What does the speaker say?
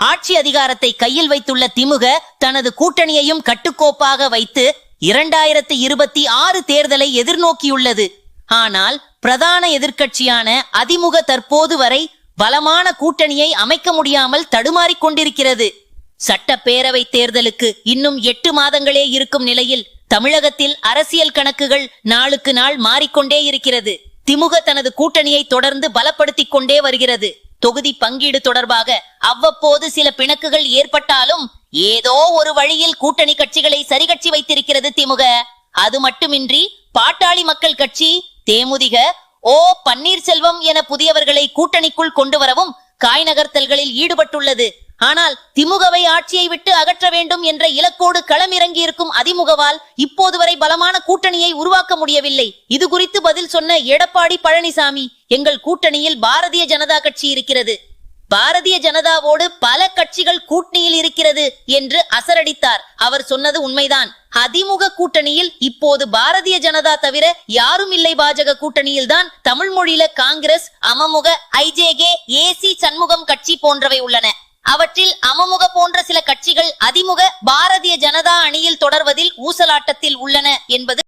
ஆட்சி அதிகாரத்தை கையில் வைத்துள்ள திமுக தனது கூட்டணியையும் கட்டுக்கோப்பாக வைத்து 2026 தேர்தலை எதிர்நோக்கியுள்ளது. ஆனால் பிரதான எதிர்க்கட்சியான அதிமுக தற்போது வரை பலமான கூட்டணியை அமைக்க முடியாமல் தடுமாறிக் கொண்டிருக்கிறது. சட்டப்பேரவை தேர்தலுக்கு இன்னும் 8 மாதங்களே இருக்கும் நிலையில் தமிழகத்தில் அரசியல் கணக்குகள் நாளுக்கு நாள் மாறிக்கொண்டே இருக்கிறது. திமுக தனது கூட்டணியை தொடர்ந்து பலப்படுத்திக் கொண்டே வருகிறது. தொகுதி பங்கீடு தொடர்பாக அவ்வப்போது சில பிணக்குகள் ஏற்பட்டாலும் ஏதோ ஒரு வழியில் கூட்டணி கட்சிகளை சரிகட்சி வைத்திருக்கிறது திமுக. அது மட்டுமின்றி பாட்டாளி மக்கள் கட்சி, தேமுதிக, ஓ பன்னீர்செல்வம் என புதியவர்களை கூட்டணிக்குள் கொண்டு வரவும் காய் நகர்த்தல்களில் ஈடுபட்டுள்ளது. ஆனால் திமுகவை ஆட்சியை விட்டு அகற்ற வேண்டும் என்ற இலக்கோடு களமிறங்கி இருக்கும் அதிமுகவால் இப்போது வரை பலமான கூட்டணியை உருவாக்க முடியவில்லை. இது குறித்து பதில் சொன்ன எடப்பாடி பழனிசாமி, எங்கள் கூட்டணியில் பாரதிய ஜனதா கட்சி இருக்கிறது, பாரதிய ஜனதாவோடு பல கட்சிகள் கூட்டணியில் இருக்கிறது என்று அசரடித்தார். அவர் சொன்னது உண்மைதான். அதிமுக கூட்டணியில் இப்போது பாரதிய ஜனதா தவிர யாரும் இல்லை. பாஜக கூட்டணியில் தான் தமிழ் மொழியில காங்கிரஸ், அமமுக, ஐஜேகே, ஏசி சண்முகம் கட்சி போன்றவை உள்ளன. அவற்றில் அமமுக போன்ற சில கட்சிகள் அதிமுக பாரதிய ஜனதா அணியில் தொடர்வதில் ஊசலாட்டத்தில் உள்ளன என்பது